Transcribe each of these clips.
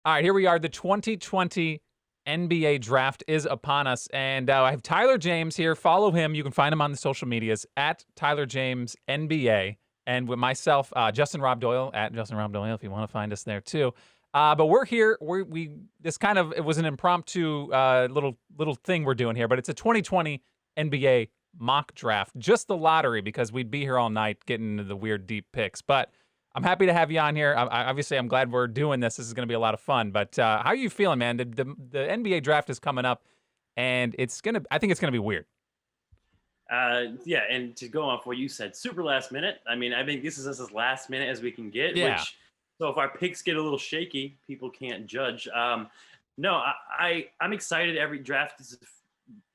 All right, here we are. The 2020 NBA draft is upon us. And I have Tyler James here. Follow him. You can find him on the social medias at Tyler James NBA. And with myself, Justin Rob Doyle at Justin Rob Doyle, if you want to find us there too. But we're here. It was an impromptu little thing we're doing here, but it's a 2020 NBA mock draft, just the lottery, because we'd be here all night getting into the weird deep picks. But I'm happy to have you on here. Obviously, I'm glad we're doing this. This is going to be a lot of fun. But how are you feeling, man? The NBA draft is coming up, and I think it's gonna be weird. Yeah, and to go off what you said, super last minute. I mean, I think this is as last minute as we can get. Yeah. So if our picks get a little shaky, people can't judge. No, I'm excited. Every draft is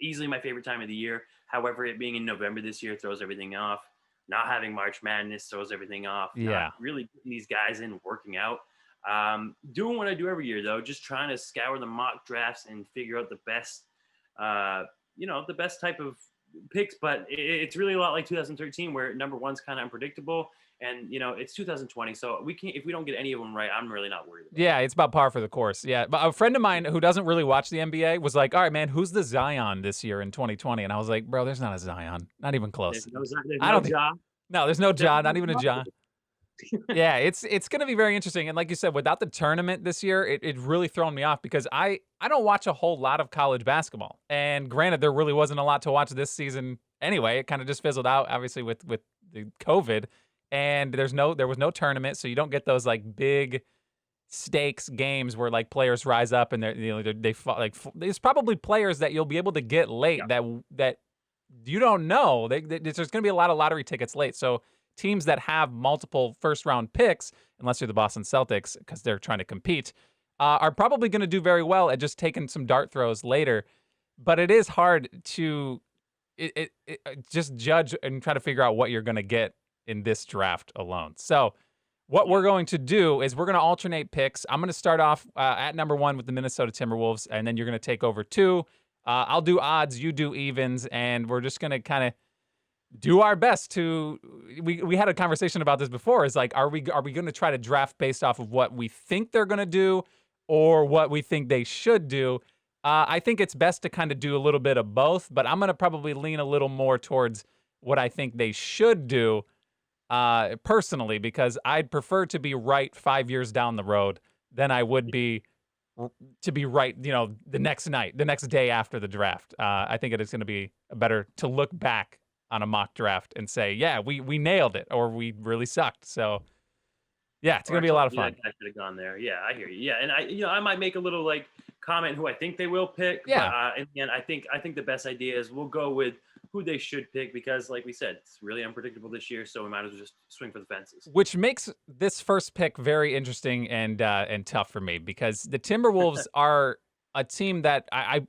easily my favorite time of the year. However, it being in November this year throws everything off. Not having March Madness throws everything off. Yeah. Not really getting these guys in working out. Doing what I do every year though, just trying to scour the mock drafts and figure out the best, the best type of picks. But it's really a lot like 2013, where number one's kind of unpredictable, and it's 2020, so we can't. If we don't get any of them right, I'm really not worried about it. Yeah, it's about par for the course. Yeah, but a friend of mine who doesn't really watch the NBA was like, "All right, man, who's the Zion this year in 2020?" And I was like, "Bro, there's not a Zion, not even close. There's I no don't think. Ja. No, there's no There's John, not no even a John." Yeah, it's going to be very interesting. And like you said, without the tournament this year, it really thrown me off because I don't watch a whole lot of college basketball. And granted, there really wasn't a lot to watch this season anyway. It kind of just fizzled out, obviously, with the COVID. And there was no tournament, so you don't get those like big stakes games where like players rise up and they fall, like there's probably players that you'll be able to get late that you don't know. There's going to be a lot of lottery tickets late. So teams that have multiple first round picks, unless you're the Boston Celtics because they're trying to compete, are probably going to do very well at just taking some dart throws later. But it is hard to just judge and try to figure out what you're going to get in this draft alone. So what we're going to do is we're going to alternate picks. I'm going to start off at number 1 with the Minnesota Timberwolves, and then you're going to take over 2. I'll do odds, you do evens, and we're just going to kind of do our best to. We had a conversation about this before. Is like, are we going to try to draft based off of what we think they're going to do, or what we think they should do? I think it's best to kind of do a little bit of both, but I'm going to probably lean a little more towards what I think they should do. Personally, because I'd prefer to be right 5 years down the road than I would be to be right, the next day after the draft. I think it is going to be better to look back on a mock draft and say, yeah, we nailed it, or we really sucked. So, yeah, it's going to be a lot of fun. I should have gone there. Yeah, I hear you. Yeah, and I might make a little like comment who I think they will pick. Yeah. But, in the end, I think the best idea is we'll go with who they should pick because, like we said, it's really unpredictable this year. So we might as well just swing for the fences. Which makes this first pick very interesting and tough for me because the Timberwolves are a team that I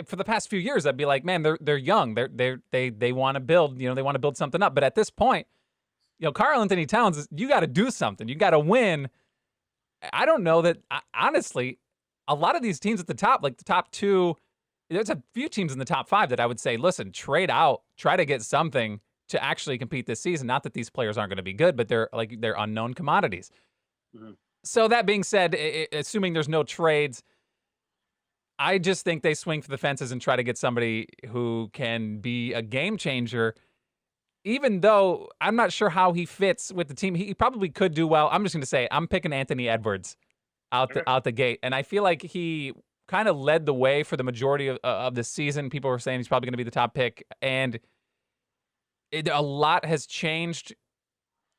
for the past few years I'd be like, man, they're young, they want to build, they want to build something up, but at this point, Karl Anthony Towns, you got to do something, you got to win. I don't know that honestly, a lot of these teams at the top, like the top 2. There's a few teams in the top 5 that I would say, listen, trade out, try to get something to actually compete this season. Not that these players aren't going to be good, but they're unknown commodities. Mm-hmm. So that being said, assuming there's no trades, I just think they swing for the fences and try to get somebody who can be a game changer. Even though I'm not sure how he fits with the team, he probably could do well. I'm just going to say I'm picking Anthony Edwards out the gate, and I feel like he kind of led the way for the majority of the season. People were saying he's probably going to be the top pick, and a lot has changed.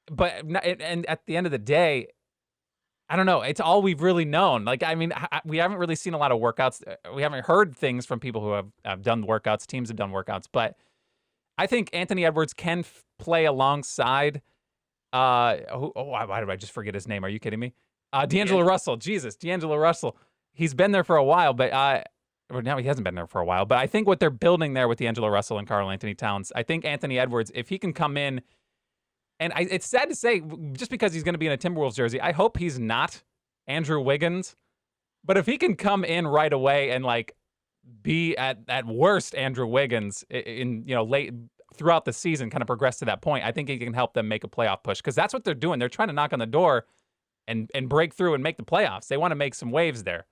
But and at the end of the day, I don't know. It's all we've really known. Like, I mean, we haven't really seen a lot of workouts. We haven't heard things from people who have done workouts. Teams have done workouts, but I think Anthony Edwards can play alongside. Why did I just forget his name? Are you kidding me? D'Angelo Russell. Jesus, D'Angelo Russell. He's been there for a while, but now he hasn't been there for a while. But I think what they're building there with D'Angelo Russell and Karl Anthony Towns, I think Anthony Edwards, if he can come in, and it's sad to say, just because he's going to be in a Timberwolves jersey, I hope he's not Andrew Wiggins. But if he can come in right away and like be at worst Andrew Wiggins in late throughout the season, kind of progress to that point, I think he can help them make a playoff push because that's what they're doing. They're trying to knock on the door and break through and make the playoffs. They want to make some waves there.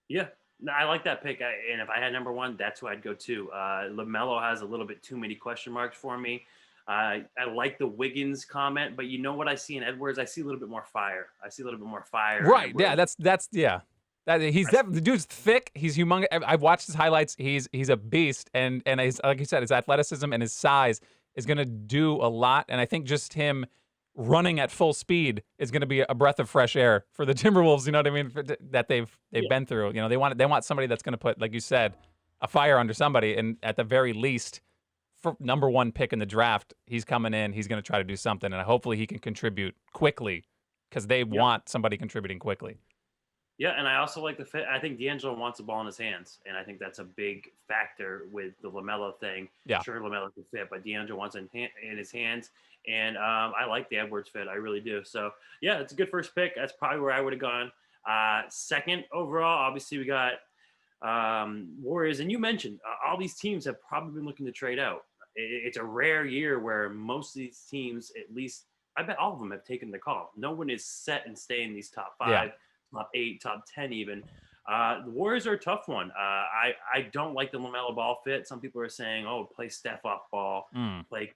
Yeah. No, I like that pick. And if I had number one, that's who I'd go to. LaMelo has a little bit too many question marks for me. I like the Wiggins comment, but you know what I see in Edwards? I see a little bit more fire. I see a little bit more fire in Right. Yeah. Edwards. That's yeah. He's I, definitely the dude's thick. He's humongous. I've watched his highlights. He's a beast, and his, like you said, his athleticism and his size is going to do a lot. And I think just him running at full speed is going to be a breath of fresh air for the Timberwolves. You know what I mean? That they've yeah. been through. You know, they want somebody that's going to put, like you said, a fire under somebody. And at the very least, for number one pick in the draft, he's coming in. He's going to try to do something, and hopefully he can contribute quickly because they Yep. want somebody contributing quickly. Yeah, and I also like the fit. I think D'Angelo wants the ball in his hands, and I think that's a big factor with the LaMelo thing. Yeah. Sure, LaMelo can fit, but D'Angelo wants it in his hands, and I like the Edwards fit. I really do. So, yeah, it's a good first pick. That's probably where I would have gone. Second overall, obviously, we got Warriors, and you mentioned all these teams have probably been looking to trade out. It's a rare year where most of these teams, at least, I bet all of them have taken the call. No one is set and stay in these top five. Yeah. Top 8, top 10 even. The Warriors are a tough one. I don't like the LaMelo Ball fit. Some people are saying, oh, play Steph off ball, play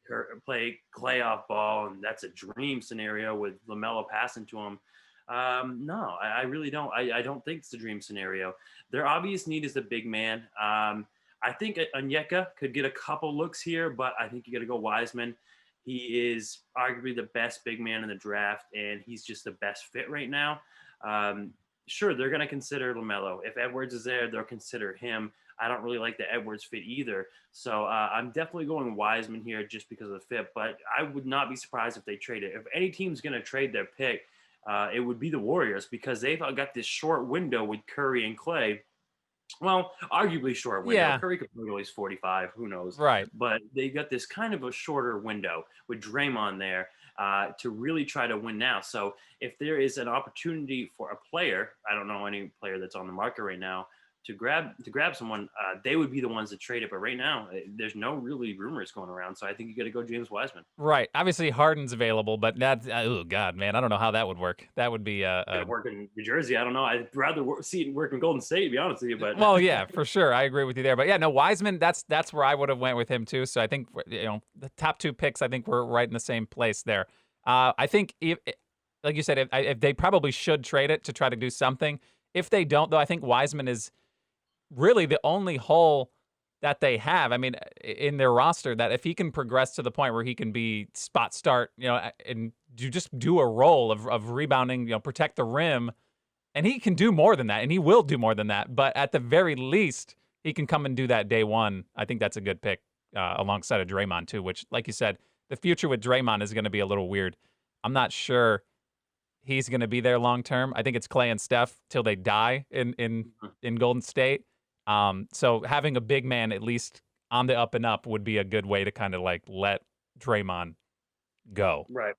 Clay off ball, and that's a dream scenario with LaMelo passing to him. No, I really don't. I don't think it's a dream scenario. Their obvious need is the big man. I think Onyeka could get a couple looks here, but I think you got to go Wiseman. He is arguably the best big man in the draft, and he's just the best fit right now. Sure, they're going to consider LaMelo. If Edwards is there, they'll consider him. I don't really like the Edwards fit either. So I'm definitely going Wiseman here just because of the fit, but I would not be surprised if they trade it. If any team's going to trade their pick, it would be the Warriors because they've got this short window with Curry and Clay. Well, arguably short window. Yeah. Curry could play till he's 45. Who knows? Right. But they got this kind of a shorter window with Draymond there to really try to win now. So if there is an opportunity for a player, I don't know any player that's on the market right now, to grab someone, they would be the ones that trade it. But right now, there's no really rumors going around. So I think you got to go James Wiseman. Right. Obviously, Harden's available, but that's oh god, man, I don't know how that would work. That would be Work in New Jersey. I don't know. I'd rather see it work in Golden State, to be honest with you. But well, yeah, for sure, I agree with you there. But yeah, no, Wiseman, that's where I would have went with him too. So I think the top two picks, I think we're right in the same place there. I think like you said, if they probably should trade it to try to do something. If they don't, though, I think Wiseman is really the only hole that they have. I mean, in their roster, that if he can progress to the point where he can be spot start, and do a role of rebounding, protect the rim, and he can do more than that, and he will do more than that. But at the very least, he can come and do that day one. I think that's a good pick alongside of Draymond too, which, like you said, the future with Draymond is going to be a little weird. I'm not sure he's going to be there long term. I think it's Clay and Steph till they die in Golden State. So having a big man at least on the up and up would be a good way to kind of like let Draymond go. Right.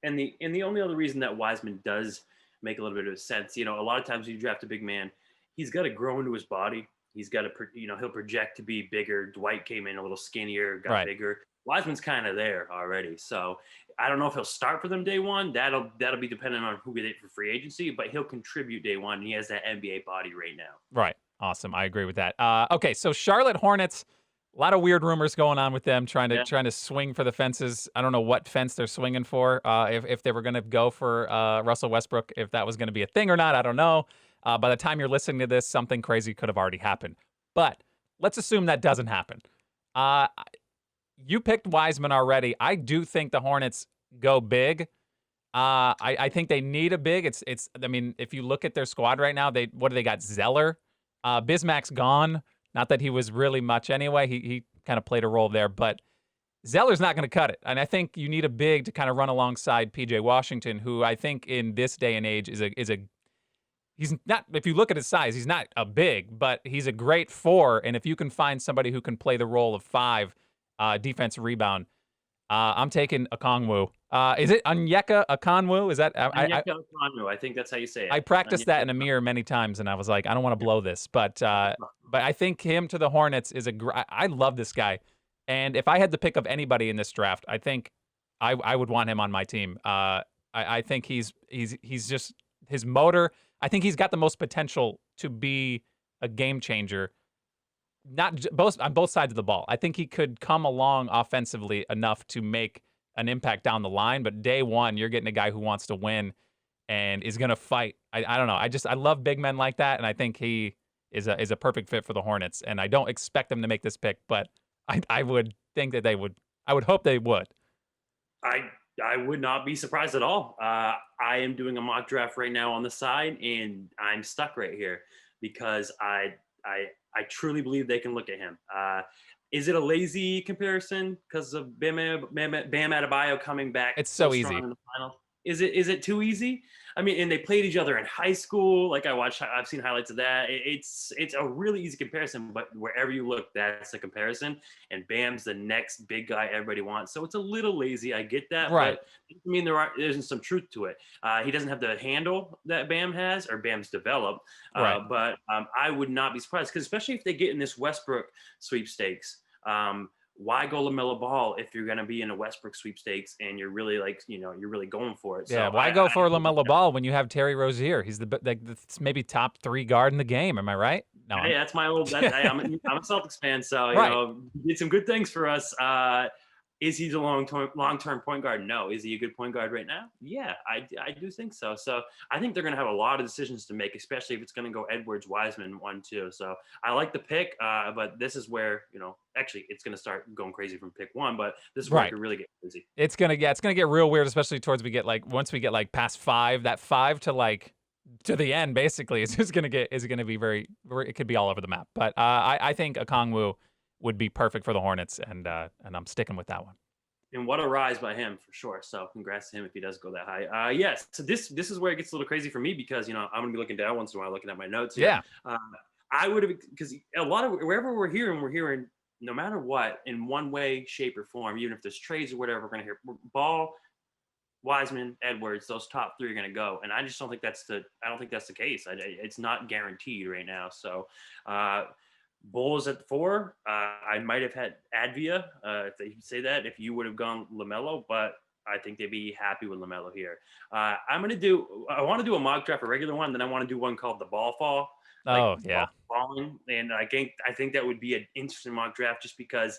And the only other reason that Wiseman does make a little bit of sense, a lot of times when you draft a big man, he's got to grow into his body. He's got to, he'll project to be bigger. Dwight came in a little skinnier, got bigger. Wiseman's kind of there already. So I don't know if he'll start for them day one. That'll be dependent on who we get for free agency, but he'll contribute day one. And he has that NBA body right now. Right. Awesome. I agree with that. Okay. So Charlotte Hornets, a lot of weird rumors going on with them trying to swing for the fences. I don't know what fence they're swinging for. If they were going to go for Russell Westbrook, if that was going to be a thing or not, I don't know. By the time you're listening to this, something crazy could have already happened. But let's assume that doesn't happen. You picked Wiseman already. I do think the Hornets go big. I think they need a big. It's. I mean, if you look at their squad right now, what do they got? Zeller, Bismack's gone. Not that he was really much anyway. He kind of played a role there, but Zeller's not going to cut it. And I think you need a big to kind of run alongside PJ Washington, who I think in this day and age is a. He's not, if you look at his size, he's not a big, but he's a great 4. And if you can find somebody who can play the role of 5, defensive rebound, I'm taking Okongwu. Is it Onyeka Okongwu? Is that Onyeka Okongwu? I think that's how you say it. I practiced that in a mirror many times, and I was like, I don't want to blow this, but I think him to the Hornets is I love this guy, and if I had the pick of anybody in this draft, I think I would want him on my team. I think he's just his motor. I think he's got the most potential to be a game changer. Both on both sides of the ball. I think he could come along offensively enough to make an impact down the line. But day one, you're getting a guy who wants to win and is going to fight. I don't know. I love big men like that, and I think he is a perfect fit for the Hornets. And I don't expect them to make this pick, but I would think that they would. I would hope they would. I I would not be surprised at all. I am doing a mock draft right now on the side, and I'm stuck right here because I truly believe they can look at him. Is it a lazy comparison because of Bam Adebayo coming back It's so so strong easy. in the finals? Is it too easy? I mean, and they played each other in high school. Like I've seen highlights of that. It's a really easy comparison, but wherever you look, that's the comparison. And Bam's the next big guy everybody wants. So it's a little lazy. I get that, Right. but I mean there isn't some truth to it. He doesn't have the handle that Bam has, or Bam's developed. Right. But I would not be surprised because especially if they get in this Westbrook sweepstakes. Why go LaMelo Ball if you're going to be in a Westbrook sweepstakes and you're really you're really going for it? Yeah. So Why go for LaMelo Ball when you have Terry Rozier? He's the maybe top 3 guard in the game. Am I right? No. hey, that's my old. I'm a Celtics fan, so Right. he did some good things for us. Is he the long-term point guard? No. Is he a good point guard right now? Yeah, I do think so. So I think they're going to have a lot of decisions to make, especially if it's going to go Edwards, Wiseman 1-2. So I like the pick, but this is where actually it's going to start going crazy from pick 1. But this is where it Right. could really get crazy. It's gonna get real weird, especially towards once we get like past 5. That 5 to the end basically is gonna be it could be all over the map. But I think Okongwu would be perfect for the Hornets, and I'm sticking with that one. And what a rise by him for sure. So congrats to him if he does go that high. Yes. So this is where it gets a little crazy for me because I'm gonna be looking down once in a while, looking at my notes here. Yeah. I would have because a lot of wherever we're hearing no matter what in one way, shape, or form, even if there's trades or whatever, we're gonna hear Ball, Wiseman, Edwards. Those top 3 are gonna go, and I just don't think that's the case. It's not guaranteed right now. So. Bulls at 4. I might have had Advia, if they say that, if you would have gone LaMelo, but I think they'd be happy with LaMelo here. I want to do a mock draft, a regular one, then I want to do one called the ball fall. Like Oh yeah. falling. And I think that would be an interesting mock draft just because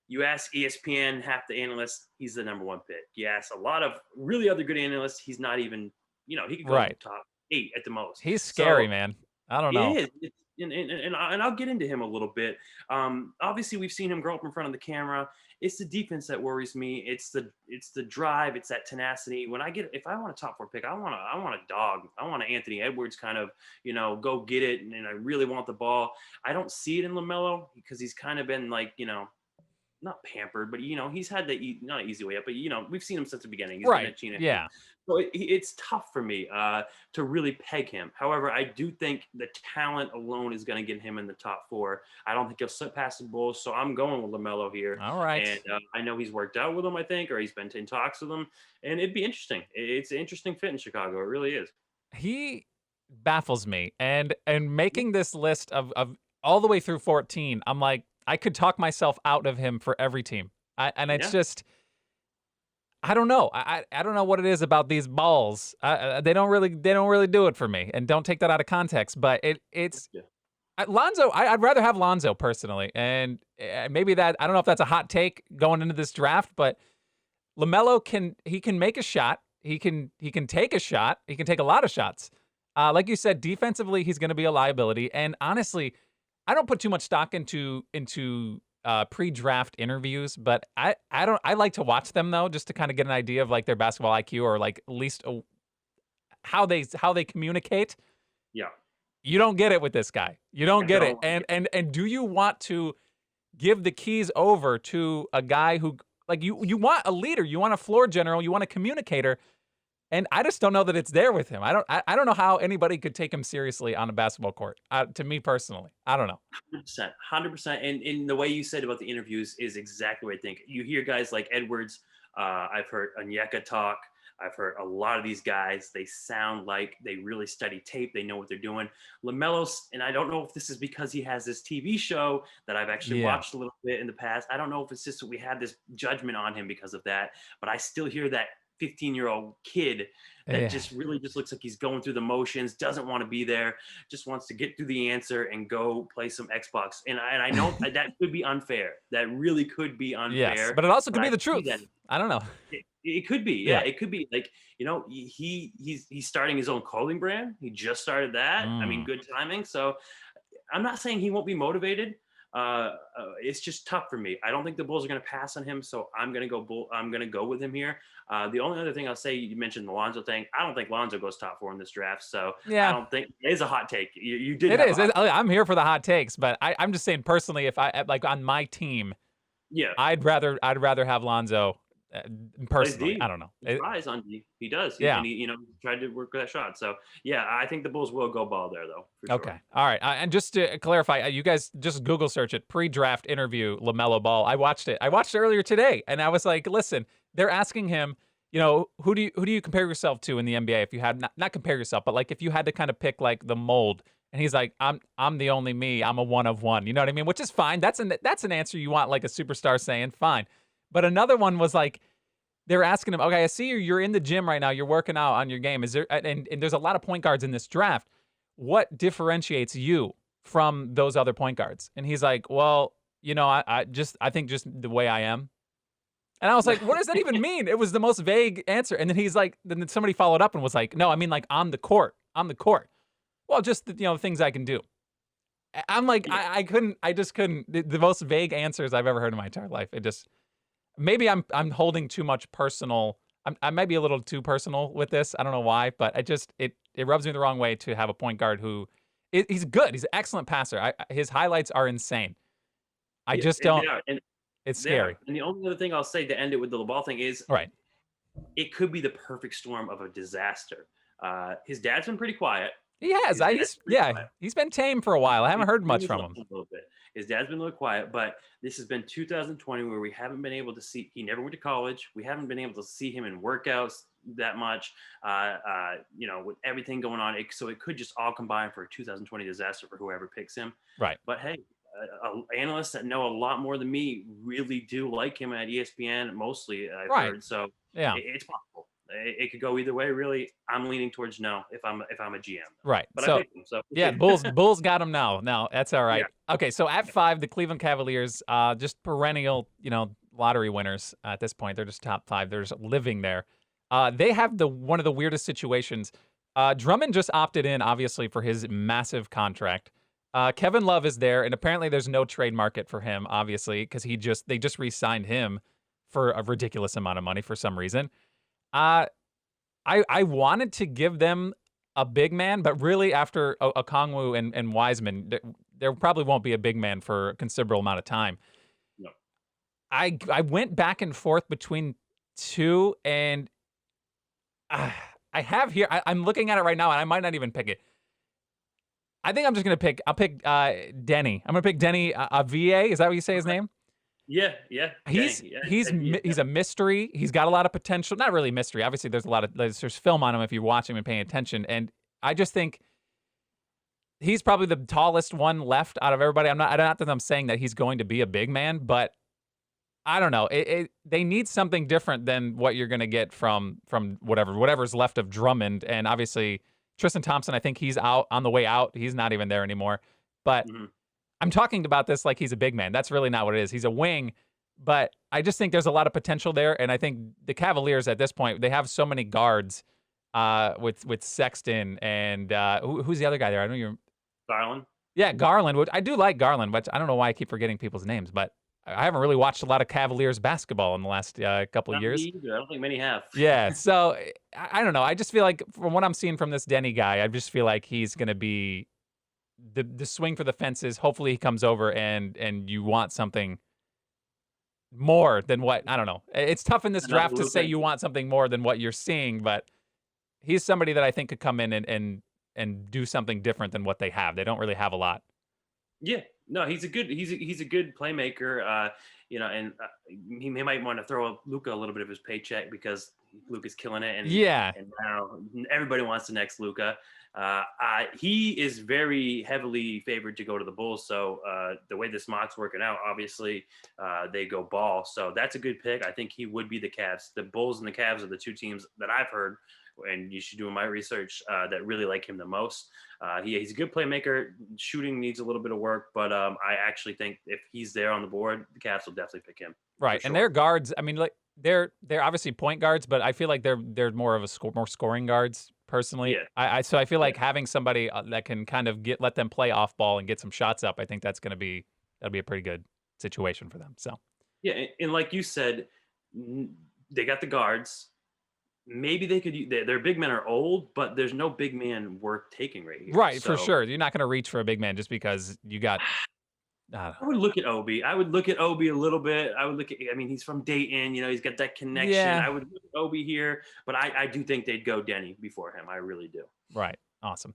you ask ESPN, half the analysts, he's the number 1 pick. You ask a lot of really other good analysts, he's not even, he could go Right. top 8 at the most. He's scary, So man. I don't it know. is. And I'll get into him a little bit. Obviously, we've seen him grow up in front of the camera. It's the defense that worries me. It's the drive. It's that tenacity. If I want a top 4 pick, I want a dog. I want an Anthony Edwards kind of go get it, and I really want the ball. I don't see it in LaMelo because he's kind of been like not pampered, but he's had not an easy way up, but we've seen him since the beginning. He's been Right. at Chino. Yeah. So it's tough for me to really peg him. However, I do think the talent alone is going to get him in the top 4. I don't think he'll slip past the Bulls, so I'm going with LaMelo here. All right. And I know he's worked out with them, I think, or he's been in talks with them, and it'd be interesting. It's an interesting fit in Chicago. It really is. He baffles me, and making this list of all the way through 14, I'm like, I could talk myself out of him for every team. It's Yeah. just, I don't know. I don't know what it is about these balls. They don't really do it for me. And don't take that out of context. But it's Yeah. Lonzo. I'd rather have Lonzo personally. And maybe that, I don't know if that's a hot take going into this draft, but LaMelo can make a shot. He can take a shot. He can take a lot of shots. Like you said, defensively, he's going to be a liability. And honestly, I don't put too much stock into pre-draft interviews, but I like to watch them though, just to kind of get an idea of like their basketball IQ or like at least how they communicate. Yeah. You don't get it with this guy. You don't get it. No. And do you want to give the keys over to a guy who like you want a leader, you want a floor general, you want a communicator? And I just don't know that it's there with him. I don't know how anybody could take him seriously on a basketball court. To me personally, I don't know. 100%. And in the way you said about the interviews is exactly what I think. You hear guys like Edwards. I've heard Onyeka talk. I've heard a lot of these guys. They sound like they really study tape. They know what they're doing. LaMelo's, and I don't know if this is because he has this TV show that I've actually watched a little bit in the past. I don't know if it's just that we had this judgment on him because of that. But I still hear that 15-year-old kid that Yeah. just really just looks like he's going through the motions, doesn't want to be there, just wants to get through the answer and go play some Xbox. And I know that could be unfair. That really could be Yes, unfair. but it also But could be I the see that truth. I don't know. it could be, yeah, Yeah. it could be like, he's starting his own clothing brand. He just started that. I mean, Mm. good timing. So I'm not saying he won't be motivated. It's just tough for me. I don't think the Bulls are going to pass on him, so I'm going to go Bull. I'm going to go with him here. The only other thing I'll say, you mentioned the Lonzo thing. I don't think Lonzo goes top 4 in this draft, so I Yeah, don't think it is a hot take. You did it have a is. hot take. I'm here for the hot takes, but I'm just saying personally, if I like on my team, Yeah, I'd rather have Lonzo uh, plays personally. I D. don't know. He tries on D. He does. Yeah. And tried to work that shot. So yeah, I think the Bulls will go ball there though, for sure. Okay. All right. And just to clarify, you guys just Google search it. Pre-draft interview, LaMelo Ball. I watched it. I watched it earlier today, and I was like, listen, they're asking him, who do you compare yourself to in the NBA? If you had not compare yourself, but like if you had to kind of pick like the mold, and he's like, I'm the only me. I'm a one of one. You know what I mean? Which is fine. That's an answer you want like a superstar saying. Fine. But another one was like, they're asking him, okay, I see you're in the gym right now. You're working out on your game. Is there and there's a lot of point guards in this draft. What differentiates you from those other point guards? And he's like, well, I think just the way I am. And I was like, what does that even mean? It was the most vague answer. And then he's like, then somebody followed up and was like, no, I mean like on the court. On the court. Well, just the things I can do. I'm like, Yeah. I just couldn't. The most vague answers I've ever heard in my entire life. It just maybe I'm holding too much personal. I might be a little too personal with this. I don't know why, but it rubs me the wrong way to have a point guard who he's good. He's an excellent passer. His highlights are insane. I Yeah, just and they don't. are, and It's they are. scary. And the only other thing I'll say to end it with the ball thing is Right. it could be the perfect storm of a disaster. His dad's been pretty quiet. He has. His dad's pretty quiet. He's been tame for a while. I haven't heard much from him. A little bit. His dad's been a little quiet, but this has been 2020 where we haven't been able to see. He never went to college. We haven't been able to see him in workouts that much. With everything going on, so it could just all combine for a 2020 disaster for whoever picks him. Right. But hey, analysts that know a lot more than me really do like him at ESPN. Mostly, I've Right. heard. So Yeah. it's possible. It could go either way. Really, I'm leaning towards no if I'm a GM. Right. But I So picked him. So yeah, Bulls got him now. Now that's all right. Yeah. Okay, so at 5, the Cleveland Cavaliers, just perennial, lottery winners at this point. They're just top 5. They're just living there. They have one of the weirdest situations. Drummond just opted in, obviously, for his massive contract. Kevin Love is there, and apparently there's no trade market for him, obviously, because they just re-signed him for a ridiculous amount of money for some reason. I wanted to give them a big man, but really after Okongwu and Wiseman, there probably won't be a big man for a considerable amount of time. No. I went back and forth between two, and I have here. I'm looking at it right now, and I might not even pick it. I think I'm just gonna pick. I'll pick Denny. I'm gonna pick Denny VA. Is that what you say his name? Yeah. He's Danny, he's a mystery. He's got a lot of potential. Not really mystery. Obviously, there's film on him if you watch him and paying attention. And I just think he's probably the tallest one left out of everybody. Not that I'm saying that he's going to be a big man, but I don't know. They need something different than what you're going to get from whatever's left of Drummond. And obviously, Tristan Thompson, I think he's out on the way out. He's not even there anymore. But I'm talking about this like he's a big man. That's really not what it is. He's a wing. But I just think there's a lot of potential there. And I think the Cavaliers at this point, they have so many guards with Sexton and who's the other guy there? I don't even. Garland. Yeah, Garland. Which I do like Garland, but I don't know why I keep forgetting people's names. But I haven't really watched a lot of Cavaliers basketball in the last couple of years. Me either. I don't think many have. Yeah, so I don't know. I just feel like from what I'm seeing from this Denny guy, I just feel like he's going to be the swing for the fences. Hopefully he comes over and you want something more than what, I don't know. It's tough in this Another draft to say Luka. you want something more than what you're seeing, but he's somebody that I think could come in and do something different than what they have. They don't really have a lot. Yeah, no, he's a good playmaker. and he might want to throw Luca a little bit of his paycheck because Luca's killing it, and Yeah. and now everybody wants the next Luca. He is very heavily favored to go to the Bulls. So the way this mock's working out, obviously they go Ball. So that's a good pick. I think he would be the Cavs. The Bulls and the Cavs are the two teams that I've heard, and you should do my research, that really like him the most. He's a good playmaker. Shooting needs a little bit of work, but I actually think if he's there on the board, the Cavs will definitely pick him for Right. And sure. their guards, I mean, like they're obviously point guards, but I feel like they're more of a more scoring guards personally. Yeah, So I feel yeah, like having somebody that can kind of let them play off ball and get some shots up, I think that'll be a pretty good situation for them. So yeah. And like you said, they got the guards. Maybe they could. Their big men are old, but there's no big man worth taking right here. right, for So sure. You're not going to reach for a big man just because you got uh, I would look at Obi. I would look at Obi a little bit. I would look at. I mean, he's from Dayton. He's got that connection. yeah, I would look at Obi here, but I do think they'd go Denny before him. I really do. right. Awesome.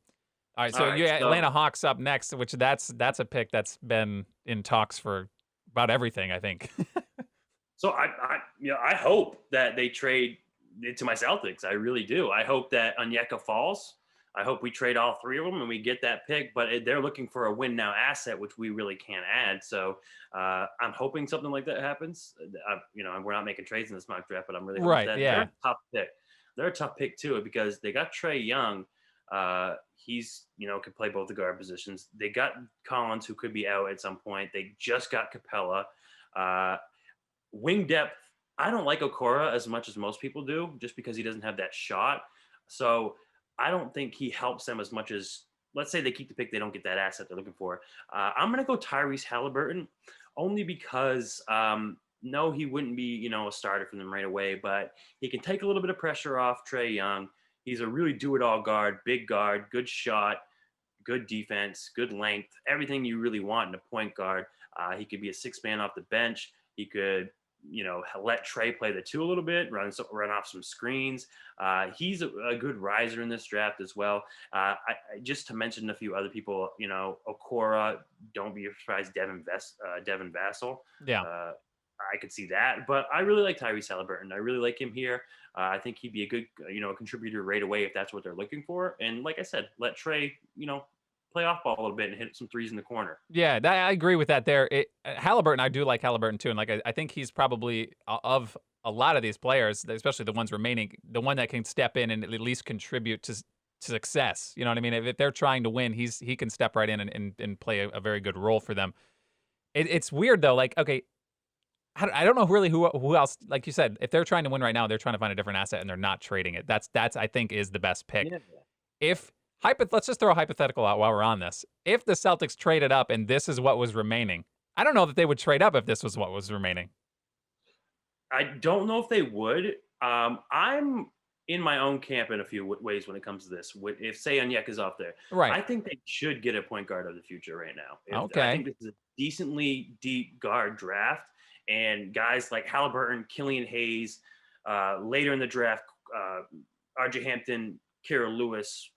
All right, All so right. you So Atlanta Hawks up next, which that's a pick that's been in talks for about everything, I think. so I hope that they trade it to my Celtics. I really do. I hope that Onyeka falls. I hope we trade all three of them and we get that pick. But they're looking for a win now asset, which we really can't add. So I'm hoping something like that happens. We're not making trades in this mock draft, but I'm really hoping Right, that they're yeah. a tough pick. They're a tough pick too because they got Trey Young. He's could play both the guard positions. They got Collins, who could be out at some point. They just got Capella. Wing depth. I don't like Okora as much as most people do, just because he doesn't have that shot. So I don't think he helps them as much as, let's say they keep the pick, they don't get that asset they're looking for. I'm going to go Tyrese Halliburton, only because no, he wouldn't be a starter for them right away, but he can take a little bit of pressure off Trey Young. He's a really do-it-all guard, good shot, good defense, good length, everything you really want in a point guard. He could be a six-man off the bench. He could let Trey play the two a little bit, run off some screens. He's a good riser in this draft as well. Just to mention a few other people, Okora, don't be surprised, Devin Vassell. Yeah. I could see that, but I really like Tyrese Halliburton. I really like him here. I think he'd be a good, contributor right away if that's what they're looking for. And like I said, let Trey, play off ball a little bit and hit some threes in the corner. Yeah, I agree with that there. Halliburton, I do like Halliburton too. And like, I think he's probably of a lot of these players, especially the ones remaining, the one that can step in and at least contribute to success. You know what I mean? If they're trying to win, he can step right in and play a very good role for them. It's weird though. Like, okay, I don't know really who else, like you said, if they're trying to win right now, they're trying to find a different asset and they're not trading it. That's I think is the best pick. Yeah. If let's just throw a hypothetical out while we're on this. If the Celtics traded up and this is what was remaining, I don't know that they would trade up if this was what was remaining. I don't know if they would. I'm in my own camp in a few ways when it comes to this. If say Onyeka is off there, Right. I think they should get a point guard of the future right now. Okay. I think this is a decently deep guard draft, and guys like Halliburton, Killian Hayes, later in the draft, RJ Hampton, Kira Lewis,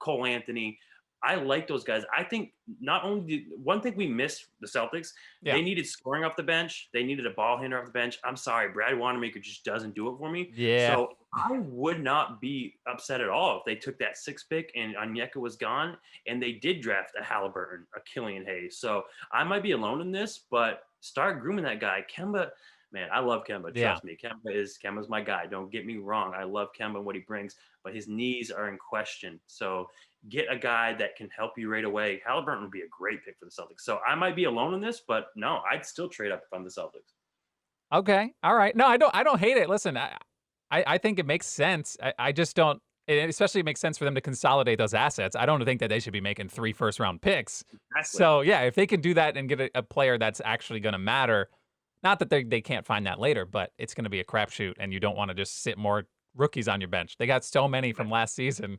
Cole Anthony. I like those guys. I think not only one thing we missed the Celtics, they needed scoring off the bench. They needed a ball handler off the bench. I'm sorry, Brad Wanamaker just doesn't do it for me. Yeah. So I would not be upset at all if they took that sixth pick and Onyeka was gone and they did draft a Halliburton, a Killian Hayes. So I might be alone in this, but start grooming that guy. Kemba, man, I love Kemba. Trust me. Kemba's my guy. Don't get me wrong. I love Kemba and what he brings, but his knees are in question. So get a guy that can help you right away. Halliburton would be a great pick for the Celtics. So I might be alone in this, but no, I'd still trade up if I'm the Celtics. Okay. All right. No, I don't hate it. Listen, I think it makes sense. I just don't. It especially makes sense for them to consolidate those assets. I don't think that they should be making 3 first-round picks. Exactly. So yeah, if they can do that and get a player that's actually going to matter, not that they can't find that later, but it's going to be a crapshoot, and you don't want to just sit more rookies on your bench. They got so many from last season.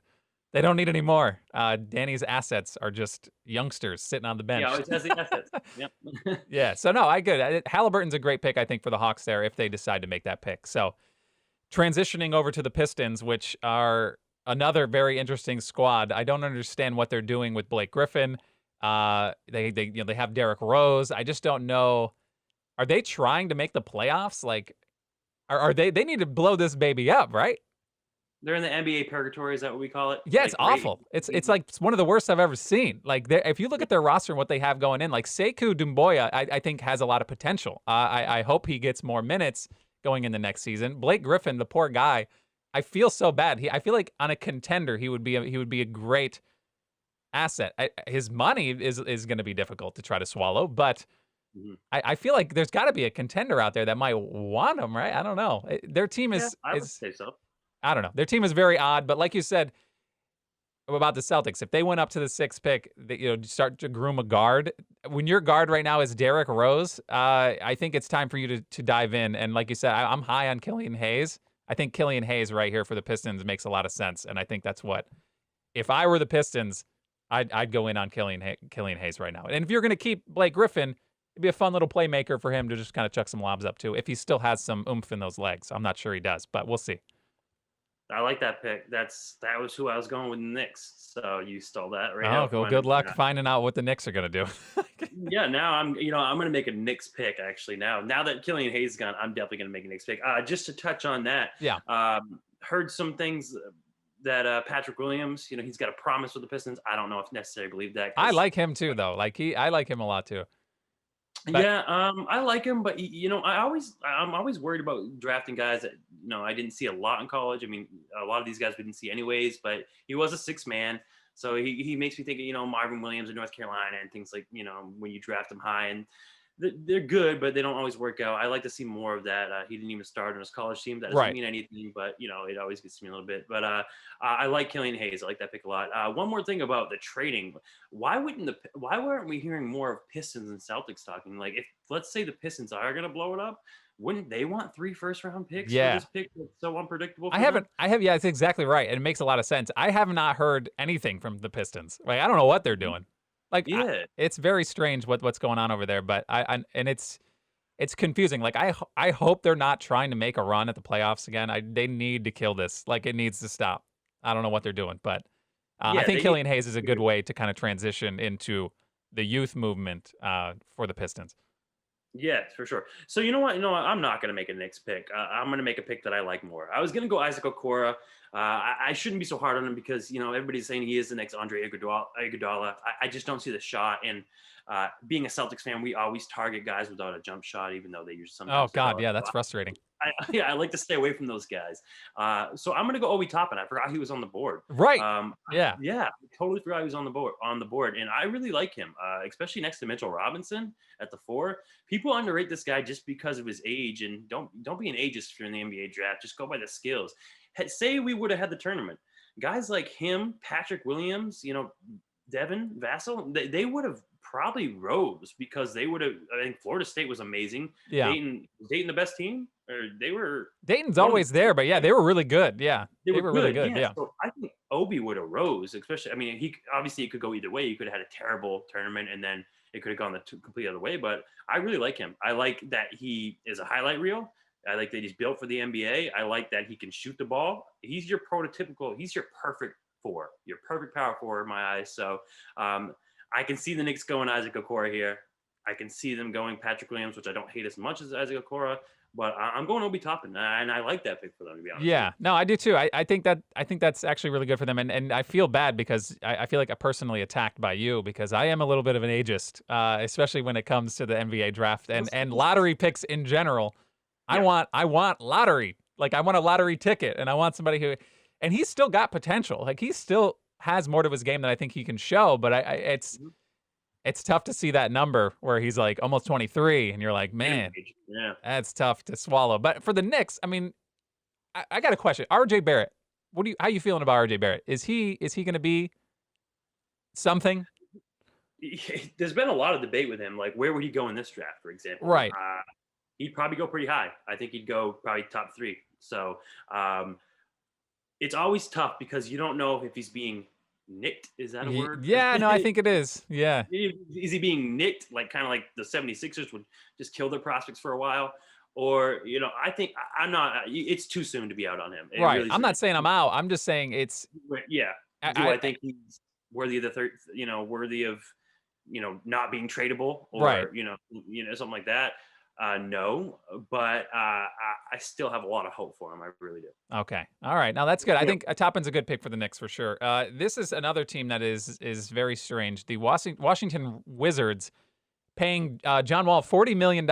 They don't need any more. Danny's assets are just youngsters sitting on the bench. Yeah, always has the assets. Yep. Yeah, so no, I good. Halliburton's a great pick, I think, for the Hawks there if they decide to make that pick. So transitioning over to the Pistons, which are another very interesting squad. I don't understand what they're doing with Blake Griffin. They have Derrick Rose. I just don't know. Are they trying to make the playoffs? Like, are they need to blow this baby up, right? They're in the NBA purgatory. Is that what we call it? Yeah, it's Like right? awful. It's like it's one of the worst I've ever seen. Like, if you look at their roster and what they have going in, like Sekou Doumbouya, I think has a lot of potential. I hope he gets more minutes going in the next season. Blake Griffin, the poor guy, I feel so bad. I feel like on a contender, he would be a great asset. His money is going to be difficult to try to swallow, but Mhm. I feel like there's got to be a contender out there that might want him, right? I don't know. Their team Yeah, is I would is say so. I don't know. Their team is very odd, but like you said about the Celtics, if they went up to the sixth pick, start to groom a guard. When your guard right now is Derrick Rose, I think it's time for you to dive in. And like you said, I'm high on Killian Hayes. I think Killian Hayes right here for the Pistons makes a lot of sense, and I think that's what if I were the Pistons, I'd go in on Killian Hayes right now. And if you're going to keep Blake Griffin, it'd be a fun little playmaker for him to just kind of chuck some lobs up to if he still has some oomph in those legs. I'm not sure he does, but we'll see. I like that pick. That was who I was going with next. So you stole that right Oh, out from well, under good me. luck finding out what the Knicks are going to do. Yeah, now I'm gonna make a Knicks pick actually. Now that Killian Hayes is gone, I'm definitely gonna make a Knicks pick. Just to touch on that, Yeah, heard some things that Patrick Williams, he's got a promise with the Pistons. I don't know if necessarily believe that I because like him too, though. I like him a lot too. But yeah, I like him, but I'm always worried about drafting guys that I didn't see a lot in college. I mean, a lot of these guys we didn't see anyways, but he was a six man, so he makes me think of Marvin Williams in North Carolina and things like when you draft them high and they're good, but they don't always work out. I like to see more of that. He didn't even start on his college team. That doesn't right, mean anything, but it always gets me a little bit. But I like Killian Hayes. I like that pick a lot. One more thing about the trading. Why weren't we hearing more of Pistons and Celtics talking? Like, if let's say the Pistons are gonna blow it up, wouldn't they want 3 first-round picks for yeah. this pick that's so unpredictable I for them? haven't. I have. Yeah, it's exactly right, and it makes a lot of sense. I have not heard anything from the Pistons. Like, I don't know what they're doing. Like, Yeah. it's very strange what's going on over there. But and it's confusing. Like, I hope they're not trying to make a run at the playoffs again. They need to kill this. Like, it needs to stop. I don't know what they're doing, but I Yeah, think they need Killian Hayes is a good way to kind of transition into the youth movement for the Pistons. Yeah, for sure. So you know what? I'm not going to make a Knicks pick. I'm going to make a pick that I like more. I was going to go Isaac Okora. I shouldn't be so hard on him because everybody's saying he is the next Andre Iguodala. I just don't see the shot. And being a Celtics fan, we always target guys without a jump shot, even though they usually Oh sometimes God, develop. yeah, that's frustrating. Yeah, I like to stay away from those guys. So I'm gonna go Obi Toppin. I forgot he was on the board. Right. Um, Yeah. yeah, I totally forgot he was on the board. And I really like him, especially next to Mitchell Robinson at the 4. People underrate this guy just because of his age, and don't be an ageist if you're in the NBA draft. Just go by the skills. Say we would have had the tournament, guys like him, Patrick Williams, Devin Vassell, they would have probably rose because they would have. I think Florida State was amazing. Yeah. Dayton the best team, or they were Dayton's one of the always there, but yeah, they were really good. Yeah. they They were were really good. good. Yeah, Yeah. so I think Obi would have rose, especially. I mean, he obviously it could go either way. He could have had a terrible tournament, and then it could have gone the complete other way. But I really like him. I like that he is a highlight reel. I like that he's built for the NBA. I like that he can shoot the ball. He's your prototypical. He's your perfect 4. Your perfect power forward in my eyes. So I can see the Knicks going Isaac Okora here. I can see them going Patrick Williams, which I don't hate as much as Isaac Okora. But I'm going Obi Toppin, and I like that pick for them, to be honest with Yeah. No, I do too. I think that's actually really good for them. And I feel bad because I feel like I'm personally attacked by you because I am a little bit of an ageist, especially when it comes to the NBA draft you. and lottery picks in general. Yeah. I want lottery. Like, I want a lottery ticket, and I want somebody who and he's still got potential. Like, he still has more to his game than I think he can show, but Mhm. it's tough to see that number where he's like almost 23 and you're like, "Man, Yeah. that's tough to swallow." But for the Knicks, I mean, I got a question. RJ Barrett. How you feeling about RJ Barrett? Is he going to be something? There's been a lot of debate with him. Like, where would he go in this draft, for example? Right. He'd probably go pretty high. I think he'd go probably top 3. So um, it's always tough because you don't know if he's being nicked. Is that a word? Yeah, no, I think it is. Yeah. Is he being nicked, like kind of like the 76ers would just kill their prospects for a while? Or, I think I'm not, it's too soon to be out on him. It Right. really I'm is. not saying I'm out. I'm just saying Yeah. Do I I think he's worthy of the third, worthy of, not being tradable right. or, something like that? No, but I still have a lot of hope for him. I really do. Okay. All right. Now that's good. I Yeah. think Toppin's a good pick for the Knicks for sure. This is another team that is very strange. The Washington Wizards paying John Wall $40 million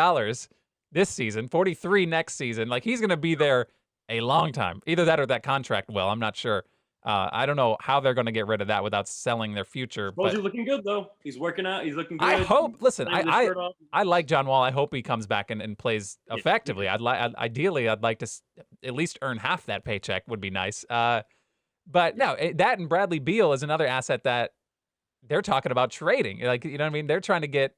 this season, 43 next season. Like he's going to be there a long time. Either that or that contract will. I'm not sure. I don't know how they're going to get rid of that without selling their future. But Supposedly looking good though. He's working out. He's looking I good. hope. Listen, Playing with his shirt off. I like John Wall. I hope he comes back and plays Yeah, me effectively. too. Ideally, I'd like to at least earn half that paycheck. Would be nice. But no, that and Bradley Beal is another asset that they're talking about trading. Like, you know what I mean? They're trying to get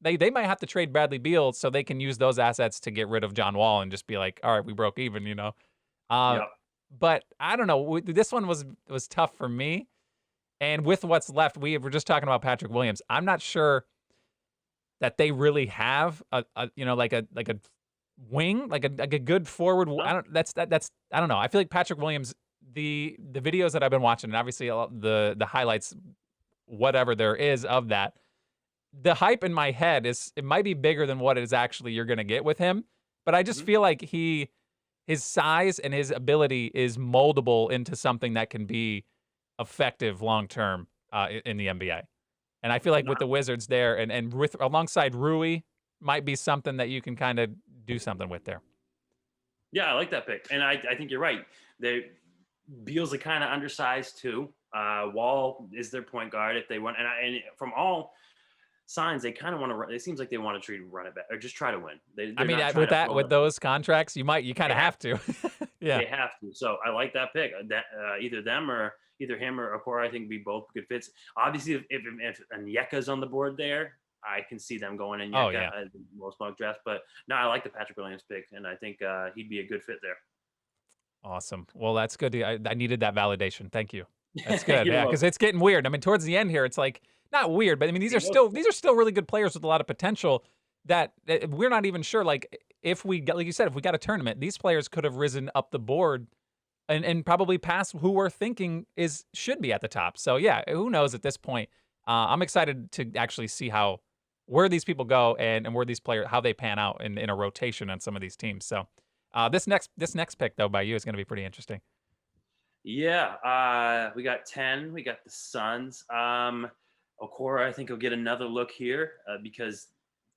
they might have to trade Bradley Beal so they can use those assets to get rid of John Wall and just be like, all right, we broke even, you know. Uh, Yep. but I don't know. This one was tough for me. And with what's left, we were just talking about Patrick Williams. I'm not sure that they really have a you know like a wing like a good forward. No. I don't that's I don't know. I feel like Patrick Williams. The videos that I've been watching, and obviously the highlights, whatever there is of that, the hype in my head is it might be bigger than what it is actually you're going to get with him. But I just Mhm. feel like his size and his ability is moldable into something that can be effective long term in the NBA. And I feel like No. with the Wizards there and with alongside Rui might be something that you can kind of do something with there. Yeah, I like that pick, and I think you're right. They Beal's a kind of undersized too. Wall is their point guard if they want, and from all signs, they kind of want to run. It seems like they want to run it back or just try to win. I They're mean, not trying with to that blow with it up. those contracts, you kind They of have have to. Yeah. They have to. So I like that pick. That either them or either him or Okora, I think would be both good fits. Obviously, if Onyeka's on the board there, I can see them going in Oh Onyeka yeah. at most mock drafts. But no, I like the Patrick Williams pick, and I think he'd be a good fit Awesome. Well, that's good. I needed that validation. Thank you. That's there. good. You're Yeah, welcome. because it's getting weird. I mean, towards the end here, it's like not weird, but I mean, It goes. these are still really good players with a lot of potential that we're not even sure. Like if we got, like you said, if we got a tournament, these players could have risen up the board and probably past who we're thinking should be at the top. So yeah, who knows at this point? I'm excited to actually see where these people go and where these players how they pan out in a rotation on some of these teams. So this next pick though by you is going to be pretty interesting. Yeah, we got 10. We got the Suns. Okora, I think, will get another look here because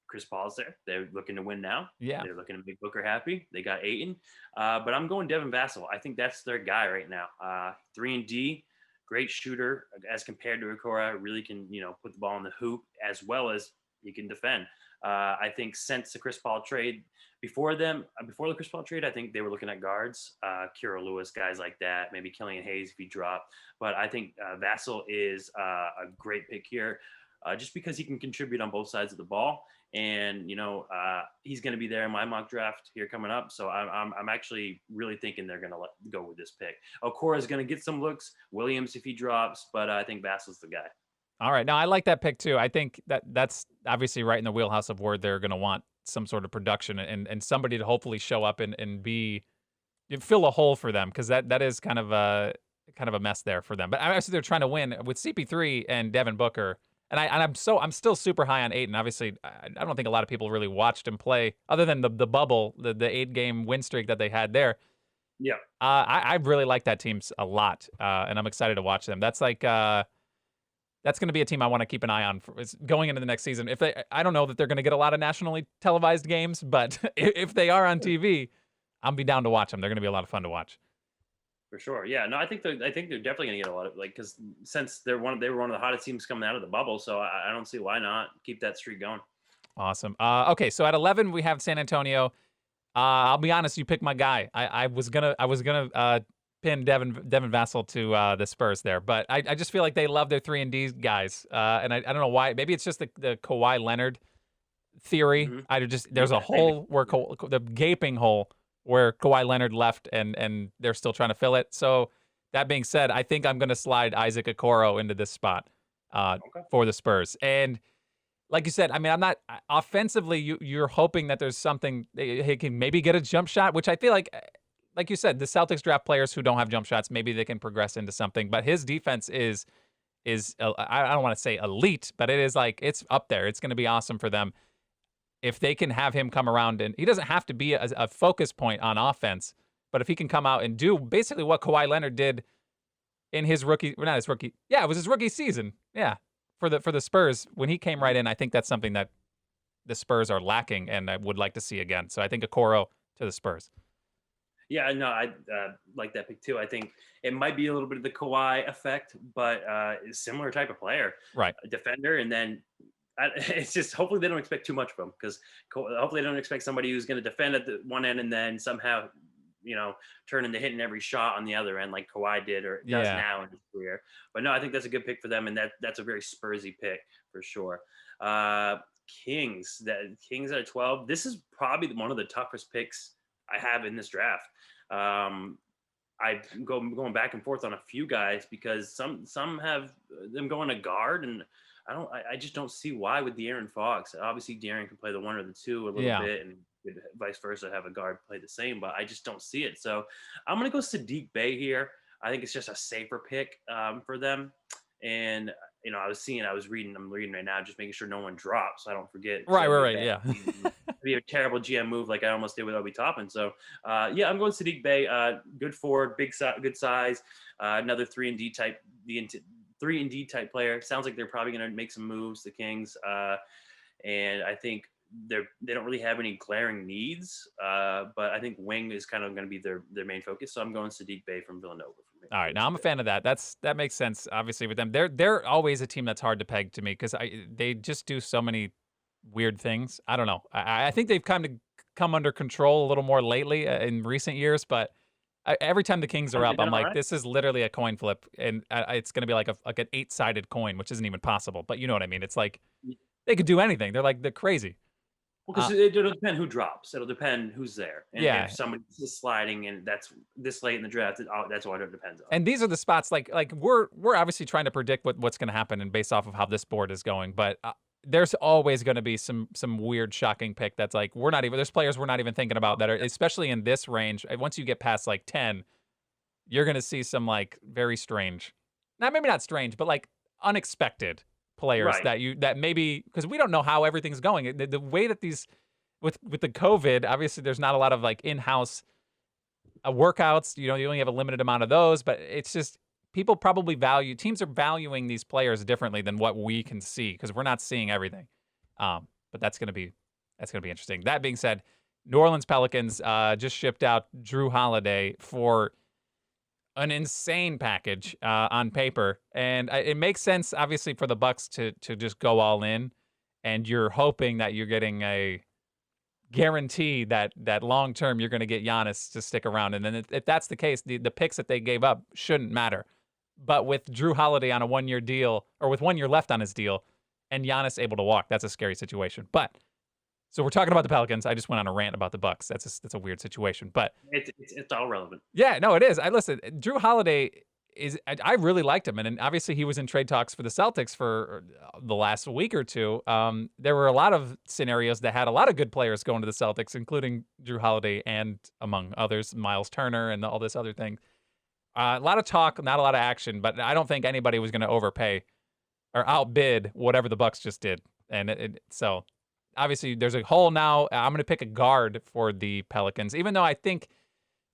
Chris Paul's there. They're looking to win now. Yeah. They're looking to make Booker happy. They got Aiton. But I'm going Devin Vassell. I think that's their guy right now. 3-and-D, great shooter as compared to Okora. Really can, put the ball in the hoop as well as he can defend. I think since the Chris Paul trade, before the Chris Paul trade, I think they were looking at guards, Kira Lewis, guys like that, maybe Killian Hayes if he dropped. But I think Vassell is a great pick here, just because he can contribute on both sides of the ball, and he's going to be there in my mock draft here coming up. So I'm actually really thinking they're going to go with this pick. Okora is going to get some looks, Williams if he drops, but I think Vassell's the guy. All right. Now I like that pick too. I think that's obviously right in the wheelhouse of where they're going to want some sort of production and somebody to hopefully show up and fill a hole for them because that is kind of a mess there for them. But obviously they're trying to win with CP3 and Devin Booker. And I'm still super high on Ayton. Obviously, I don't think a lot of people really watched him play other than the bubble, the 8-game win streak that they had there. Yeah. I really like that team a lot, and I'm excited to watch them. That's like that's going to be a team I want to keep an eye on going into the next season. I don't know that they're going to get a lot of nationally televised games, but if they are on TV, I'll be down to watch them. They're going to be a lot of fun to watch. For sure, yeah. No, I think they're definitely going to get a lot of because since they were one of the hottest teams coming out of the bubble, so I don't see why not keep that streak going. Awesome. Okay, so at 11 we have San Antonio. I'll be honest, you picked my guy. I was gonna pin Devin Vassell to the Spurs there, but I just feel like they love their 3-and-D guys, and I don't know why. Maybe it's just the Kawhi Leonard theory. Mm-hmm. There's a hole where the gaping hole where Kawhi Leonard left, and they're still trying to fill it. So that being said, I think I'm going to slide Isaac Okoro into this spot for the Spurs. And like you said, I mean, I'm not offensively. You're hoping that there's something he can maybe get a jump shot, which I feel like you said, the Celtics draft players who don't have jump shots. Maybe they can progress into something. But his defense is I don't want to say elite, but it is like it's up there. It's going to be awesome for them. if they can have him come around, and he doesn't have to be a focus point on offense, but if he can come out and do basically what Kawhi Leonard did in his rookie, well, not his rookie, yeah, it was his rookie season, yeah, for the Spurs when he came right in. I think that's something that the Spurs are lacking, and I would like to see again. So I think Okoro to the Spurs. Yeah, no, I like that pick too. I think it might be a little bit of the Kawhi effect, but similar type of player, Right. a defender, and then it's just hopefully they don't expect too much from him because hopefully they don't expect somebody who's going to defend at the one end and then somehow turn into hitting every shot on the other end like Kawhi did or does Yeah. now in his career. But no, I think that's a good pick for them, and that's a very Spursy pick for sure. Uh, Kings at 12. This is probably one of the toughest picks I have in this draft. Um, I'm going back and forth on a few guys because some have them going to guard, and I just don't see why with De'Aaron Fox. Obviously, De'Aaron can play the one or the two a little Yeah. bit, and vice versa, have a guard play the same. But I just don't see it. So I'm gonna go Sadiq Bey here. I think it's just a safer pick for them. And I'm reading right now, just making sure no one drops, so I don't forget. Right. Yeah. It'd be a terrible GM move, like I almost did with Obi Toppin. So, yeah, I'm going Sadiq Bey. Good forward, good size, another 3-and-D type, 3-and-D type player. Sounds like they're probably going to make some moves, the Kings, and I think they don't really have any glaring needs, but I think wing is kind of going to be their main focus. So I'm going Sadiq Bey from Villanova. All right, now I'm a fan of that. That makes sense. Obviously, with them, they're always a team that's hard to peg to me because they just do so many weird things. I don't know. I think they've kind of come under control a little more lately in recent years, but every time the Kings are up, I'm like, this is literally a coin flip, and it's going to be like an 8-sided coin, which isn't even possible. But you know what I mean? It's like they could do anything. They're crazy. Well, because it'll depend who drops. It'll depend who's there. And Yeah. if somebody's just sliding and that's this late in the draft, that's what it depends on. And these are the spots like we're obviously trying to predict what's going to happen and based off of how this board is going, but there's always going to be some weird, shocking pick that's like there's players we're not even thinking about that are especially in this range. Once you get past like 10, you're going to see some like very strange, maybe not strange, but like unexpected players Right. that maybe because we don't know how everything's going. The way that these with the COVID, obviously there's not a lot of like in-house workouts. You only have a limited amount of those, but it's just people probably teams are valuing these players differently than what we can see because we're not seeing everything. But that's gonna be interesting. That being said, New Orleans Pelicans just shipped out Drew Holiday for an insane package on paper, and it makes sense obviously for the Bucks to just go all in, and you're hoping that you're getting a guarantee that long term you're going to get Giannis to stick around, and then if that's the case, the picks that they gave up shouldn't matter. But with Drew Holiday on a 1-year deal, or with 1 year left on his deal, and Giannis able to walk, that's a scary situation. But so we're talking about the Pelicans. I just went on a rant about the Bucks. That's a weird situation, but It's all relevant. yeah, no, it is. Listen. Drew Holiday I really liked him, and obviously he was in trade talks for the Celtics for the last week or two. There were a lot of scenarios that had a lot of good players going to the Celtics, including Drew Holiday and, among others, Miles Turner and all this other thing. A lot of talk, not a lot of action, but I don't think anybody was going to overpay or outbid whatever the Bucks just did. And so obviously there's a hole now. I'm going to pick a guard for the Pelicans, even though I think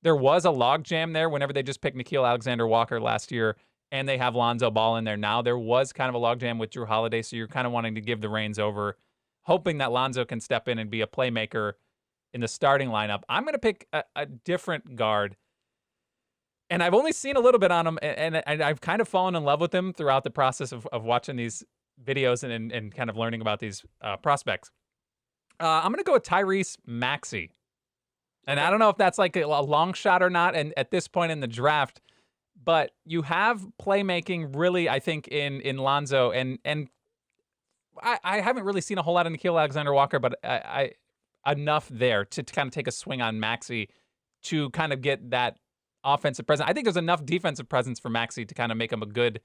there was a logjam there whenever they just picked Nickeil Alexander-Walker last year, and they have Lonzo Ball in there now. There was kind of a logjam with Drew Holiday, so you're kind of wanting to give the reins over, hoping that Lonzo can step in and be a playmaker in the starting lineup. I'm going to pick a different guard, and I've only seen a little bit on him, and I've kind of fallen in love with him throughout the process of watching these videos and kind of learning about these prospects. I'm going to go with Tyrese Maxey. And I don't know if that's like a long shot or not, and at this point in the draft, but you have playmaking really, I think, in Lonzo, and I haven't really seen a whole lot of Nickeil Alexander-Walker, but I enough there to kind of take a swing on Maxey to kind of get that offensive presence. I think there's enough defensive presence for Maxey to kind of make him a good.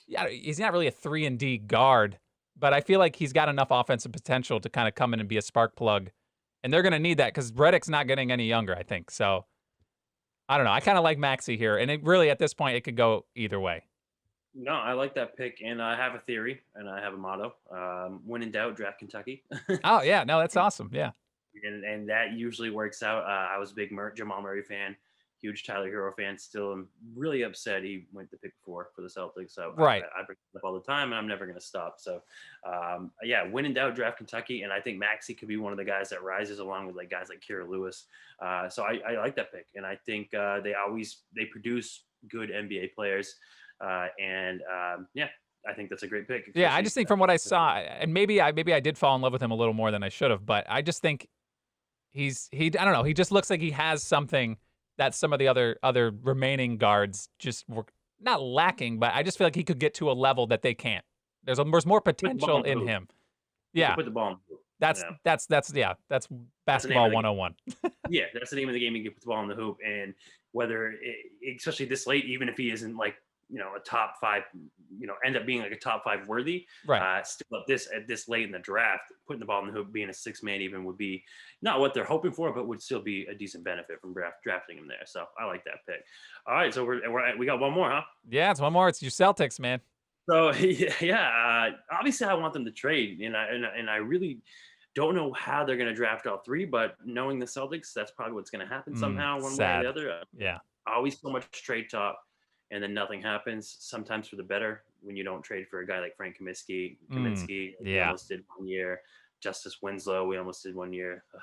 Yeah, he's not really a 3-and-D guard, but I feel like he's got enough offensive potential to kind of come in and be a spark plug. And they're going to need that because Redick's not getting any younger, I think. So, I don't know. I kind of like Maxey here. And it really, at this point, it could go either way. No, I like that pick. And I have a theory and I have a motto. When in doubt, draft Kentucky. Oh, yeah. No, that's awesome. Yeah. And that usually works out. I was a big Jamal Murray fan, huge Tyler Hero fan. Still, am really upset he went to pick 4 for the Celtics. So Right. I bring it up all the time, and I'm never going to stop. So, yeah, when in doubt, draft Kentucky, and I think Maxi could be one of the guys that rises along with like guys like Kira Lewis. So I like that pick, and I think they produce good NBA players, yeah, I think that's a great pick, Yeah, I especially. just think from what I saw, and maybe I did fall in love with him a little more than I should have, but I just think I don't know, he just looks like he has something that some of the other remaining guards just were not lacking, but I just feel like he could get to a level that they can't. There's more Put the ball potential in the in hoop. him. He could Yeah, put the ball in the hoop. that's Yeah. that's That's the name of basketball the game. 101. Yeah, that's the name of the game. He can put the ball in the hoop, and especially this late, even if he isn't like a top 5, end up being like a top 5 worthy, Right. still at this late in the draft, putting the ball in the hoop, being a 6 man even would be not what they're hoping for, but would still be a decent benefit from drafting him there. So I like that pick. All right, so we got one more, huh? Yeah, it's one more. It's your Celtics, man. So yeah, obviously I want them to trade, and I really don't know how they're going to draft all 3, but knowing the Celtics, that's probably what's going to happen somehow, one way or the Sad. other. Yeah. Always so much trade talk, and then nothing happens. Sometimes for the better when you don't trade for a guy like Frank Kaminsky. We Yeah. almost did 1 year. Justice Winslow, we almost did 1 year. Ugh.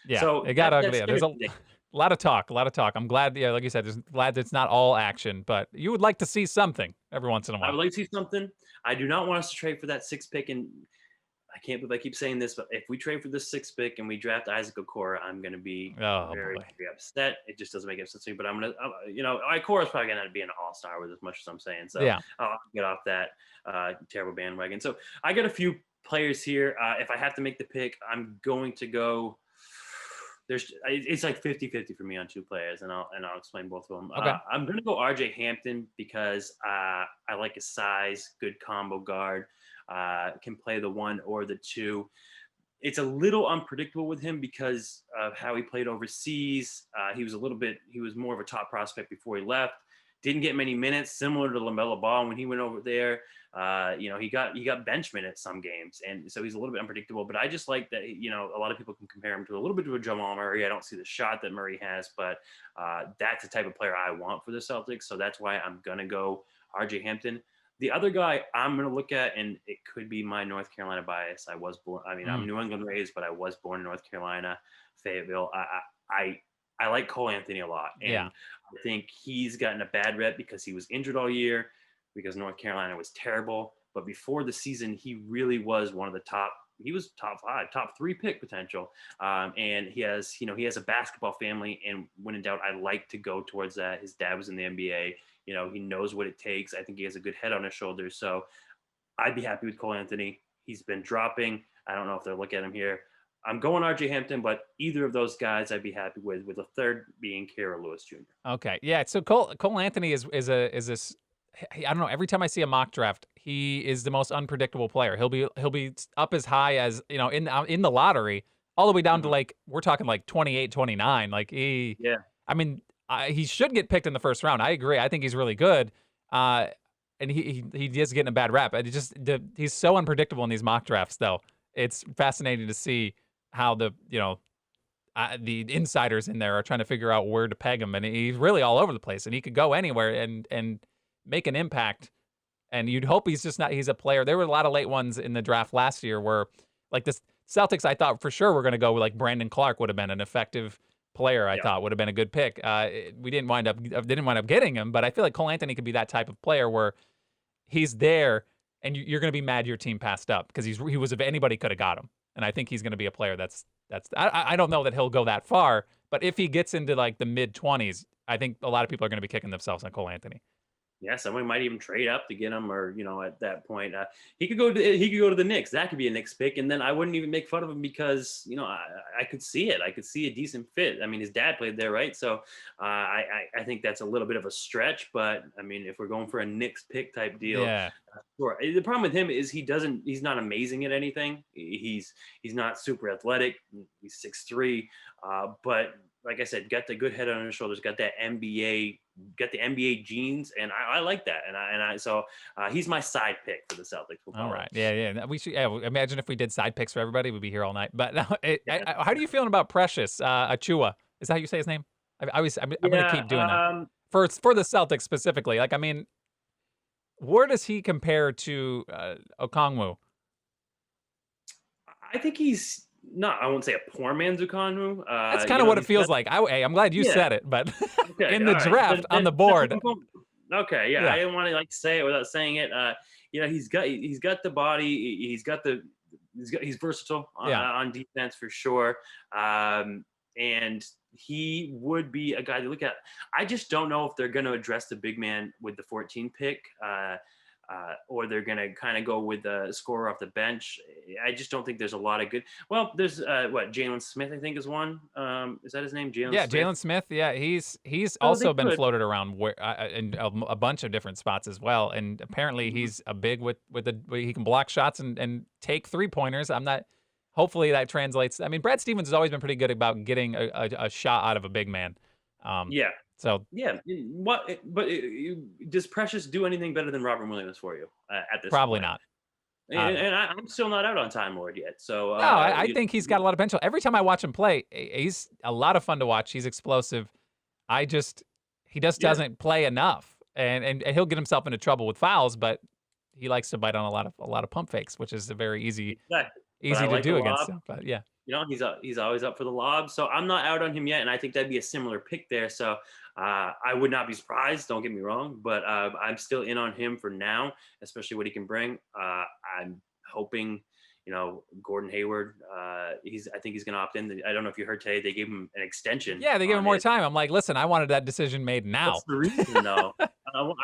Yeah, So it got that's ugly. There's a ridiculous. lot of talk, a lot of talk. I'm glad, yeah, like you said, glad it's not all action, but you would like to see something every once in a I would while. like to see something. I do not want us to trade for that 6th pick, and I can't believe I keep saying this, but if we trade for this 6th pick and we draft Isaac Okora, I'm going to be Oh very, boy. very upset. It just doesn't make any sense to me. But Okora's probably going to be an all-star with as much as I'm saying. So Yeah. I'll get off that terrible bandwagon. So I got a few players here. If I have to make the pick, I'm going to go. It's like 50-50 for me on 2 players, and I'll explain both of them. Okay. I'm going to go RJ Hampton because I like his size, good combo guard, can play the 1 or the 2. It's a little unpredictable with him because of how he played overseas. He was more of a top prospect before he left. Didn't get many minutes, similar to LaMelo Ball when he went over there. He got bench minutes some games, and so he's a little bit unpredictable. But I just like that. A lot of people can compare him to a little bit to a Jamal Murray. I don't see the shot that Murray has, but that's the type of player I want for the Celtics. So that's why I'm gonna go RJ Hampton. The other guy I'm going to look at, and it could be my North Carolina bias. I'm New England raised, but I was born in North Carolina, Fayetteville. I like Cole Anthony a lot, and Yeah. I think he's gotten a bad rep because he was injured all year, because North Carolina was terrible. But before the season, he really was one of the top. He was top 5, top 3 pick potential, and he has a basketball family. And when in doubt, I like to go towards that. His dad was in the NBA. He knows what it takes. I think he has a good head on his shoulders. So I'd be happy with Cole Anthony. He's been dropping. I don't know if they'll look at him here. I'm going RJ Hampton, but either of those guys I'd be happy with a third being Kira Lewis Jr. Okay. Yeah. So Cole Anthony is this. I don't know. Every time I see a mock draft, he is the most unpredictable player. He'll be up as high as in the lottery, all the way down to like we're talking like 28, 29. Like Yeah. I mean, he should get picked in the first round. I agree. I think he's really good. And he is getting a bad rap. He's so unpredictable in these mock drafts, though. It's fascinating to see how the insiders in there are trying to figure out where to peg him, and he's really all over the place, and he could go anywhere and make an impact. And you'd hope he's a player. There were a lot of late ones in the draft last year where, like this Celtics, I thought for sure were going to go with like Brandon Clark would have been an effective player. I thought would have been a good pick. We didn't wind up getting him, but I feel like Cole Anthony could be that type of player where he's there, and you're going to be mad your team passed up because he was if anybody could have got him. And I think he's going to be a player that's I don't know that he'll go that far, but if he gets into like the mid-20s, I think a lot of people are going to be kicking themselves on Cole Anthony. Yeah, someone might even trade up to get him, or at that point, he could go to the Knicks. That could be a Knicks pick, and then I wouldn't even make fun of him because I could see it. I could see a decent fit. I mean, his dad played there, right? So I think that's a little bit of a stretch, but I mean, if we're going for a Knicks pick type deal, Yeah. sure. The problem with him is he's not amazing at anything. He's not super athletic. He's 6'3", but like I said, got the good head on his shoulders, got that NBA, got the NBA genes, and I like that. So he's my side pick for the Celtics. We'll All call it. right. Yeah, yeah. We should. Yeah. Imagine if we did side picks for everybody, we'd be here all night. But no, Yeah, how do you feeling about Precious Achua? Is that how you say his name? I'm going to yeah. keep doing that for the Celtics specifically. Like, I mean, where does he compare to Okongwu? I think he's not. I won't say a poor man's Ukonu. That's kind of what it He's got. fe's like. Hey, I'm glad you Yeah. said it, but Okay. in the All right. draft on the That's board, okay. Yeah. I yeah, didn't want to like say it without saying it. He's got the body. He's versatile yeah. on defense for sure. And he would be a guy to look at. I just don't know if they're going to address the big man with the 14 pick. Or they're going to kind of go with a scorer off the bench. I just don't think there's a lot of good. Well, there's Jalen Smith, I think, is one. Is that his name? Jalen Yeah, Smith. Jalen Smith. Yeah, he's So they also been could. floated around in a bunch of different spots as well. And apparently, Mhm. he's a big he can block shots and take 3-pointers. I'm not. Hopefully, that translates. I mean, Brad Stevens has always been pretty good about getting a shot out of a big man. Um, Yeah. so Yeah. Does Precious do anything better than Robert Williams for you at this probably point? not. I'm still not out on Time Lord yet. So, No, I think he's got a lot of potential. Every time I watch him play, he's a lot of fun to watch. He's explosive. He just yeah, doesn't play enough, and he'll get himself into trouble with fouls, but he likes to bite on a lot of pump fakes, which is a very exactly. But I easy to like the do against lob. him. But yeah, He's always up for the lob. So I'm not out on him yet, and I think that'd be a similar pick there. So I would not be surprised. Don't get me wrong, but I'm still in on him for now, especially what he can bring. I'm hoping, Gordon Hayward. I think he's going to opt in. I don't know if you heard today they gave him an extension yeah, they give him on more his. time. I'm like, listen, I wanted that decision made now. What's the reason though?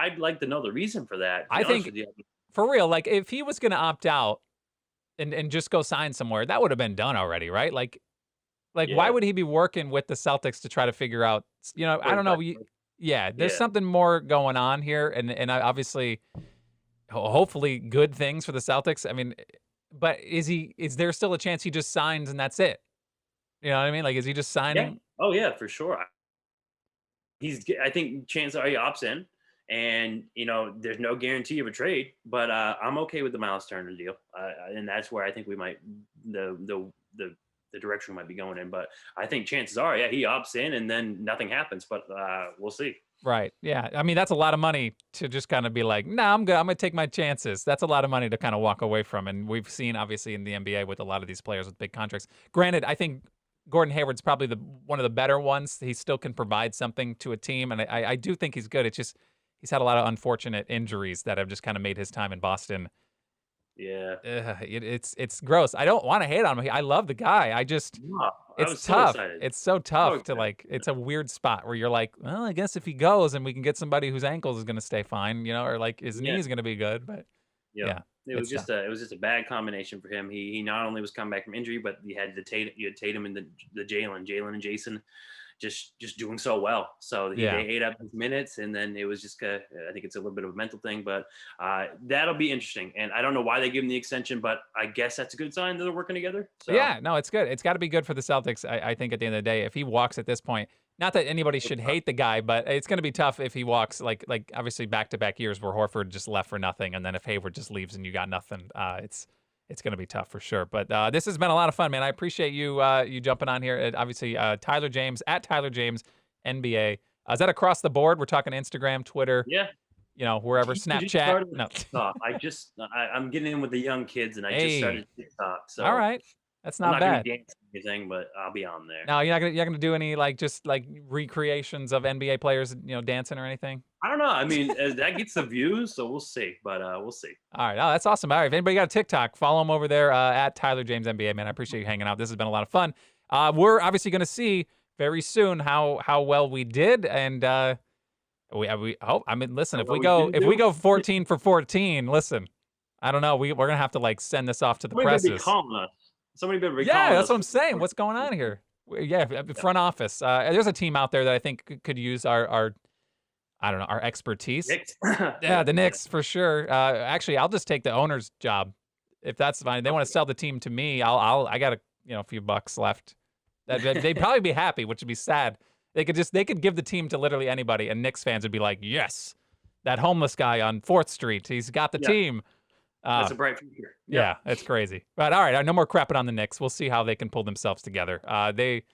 I'd like to know the reason for that. To I be honest think with you. for real, like if he was going to opt out and just go sign somewhere, that would have been done already, right? Like, why Yeah. would he be working with the Celtics to try to figure out? I don't know. Yeah, there's Yeah. something more going on here, and obviously, hopefully, good things for the Celtics. I mean, but is there still a chance he just signs and that's it? You know what I mean? Like, is he just Yeah. signing? Oh yeah, for sure. I think chances are he opts in, and there's no guarantee of a trade, but I'm okay with the Miles Turner deal, and that's where I think we might the direction we might be going in. But I think chances are, yeah, he opts in, and then nothing happens. But we'll see. Right. Yeah. I mean, that's a lot of money to just kind of be like, nah, I'm good. I'm gonna take my chances. That's a lot of money to kind of walk away from, and we've seen obviously in the NBA with a lot of these players with big contracts. Granted, I think Gordon Hayward's probably one of the better ones. He still can provide something to a team, and I do think he's good. It's just he's had a lot of unfortunate injuries that have just kind of made his time in Boston. Yeah. It's gross. I don't want to hate on him. I love the guy. Wow, I was It's so tough. excited. It's so So tough to excited. it's a weird spot where you're like, well, I guess if he goes and we can get somebody whose ankles is going to stay fine, or like his knee Yeah. is going to be good. But Yep. yeah, It was it's tough. just a bad combination for him. He not only was coming back from injury, but you had Tatum and the Jalen and Jason just doing so well. So they Yeah. ate up his minutes, and then it was just I think it's a little bit of a mental thing, but that'll be interesting. And I don't know why they give him the extension, but I guess that's a good sign that they're working together. So Yeah, no, it's good. It's got to be good for the Celtics. I think at the end of the day, if he walks at this point, not that anybody should hate the guy, but it's going to be tough if he walks like obviously back-to-back years where Horford just left for nothing, and then if Hayward just leaves and you got nothing, it's going to be tough for sure. But this has been a lot of fun, man. I appreciate you jumping on here. Obviously, Tyler James at Tyler James NBA. Is that across the board? We're talking Instagram, Twitter, yeah, wherever, he just Snapchat. started with No. TikTok. I'm getting in with the young kids, and I just Hey, started TikTok. all So right, that's I'm not not gonna bad. be dancing or anything, but I'll be on there. Now you're not gonna do any just recreations of NBA players, dancing or anything. I don't know. I mean, that gets the views, so we'll see. But we'll see. All right, oh, that's awesome. All right, if anybody got a TikTok, follow him over there at Tyler James NBA. Man, I appreciate you hanging out. This has been a lot of fun. We're obviously going to see very soon how well we did, and we hope. I mean, listen, What we didn't if we do. go 14 for 14, listen, I don't know. We're gonna have to send this off to the Somebody better be presses. calling us. Somebody better be Yeah, calling that's us. what I'm saying. What's going on here? Yeah, front office. There's a team out there that I think could use our I don't know, our expertise. Knicks. Yeah, the Yeah. Knicks for sure. Actually, I'll just take the owner's job if that's fine. They want to Okay. sell the team to me. I got a few bucks left. They'd probably be happy, which would be sad. They could give the team to literally anybody, and Knicks fans would be like, yes, that homeless guy on 4th Street, he's got the Yeah, team. that's a bright future. Yep. Yeah, it's crazy. But all right, no more crapping on the Knicks. We'll see how they can pull themselves together. They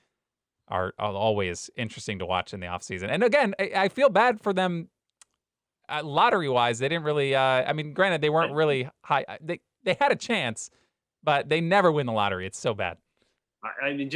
are always interesting to watch in the offseason. And again, I feel bad for them lottery wise. They didn't really. I mean, granted, they weren't really high. They had a chance, but they never win the lottery. It's so bad. I mean,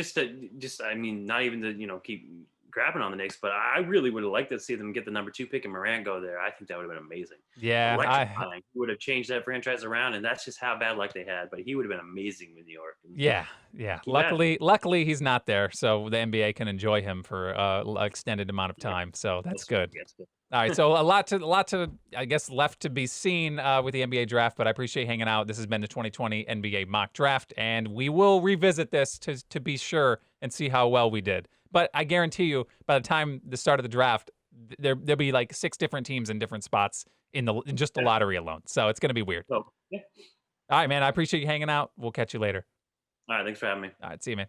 I mean, not even to keep grabbing on the Knicks, but I really would have liked to see them get the number 2 pick and Morant go there. I think that would have been amazing. Yeah, Electrifying. He would have changed that franchise around, and that's just how bad luck they had. But he would have been amazing with New York. And yeah. Luckily, he's not there, so the NBA can enjoy him for extended amount of time. So that's good. That's good. All right, so a lot to I guess left to be seen with the NBA draft, but I appreciate hanging out. This has been the 2020 NBA mock draft, and we will revisit this to be sure and see how well we did. But I guarantee you, by the time the start of the draft, there'll be like 6 different teams in different spots in just the lottery alone. So it's gonna be weird. So, yeah. All right, man. I appreciate you hanging out. We'll catch you later. All right. Thanks for having me. All right, see you, man.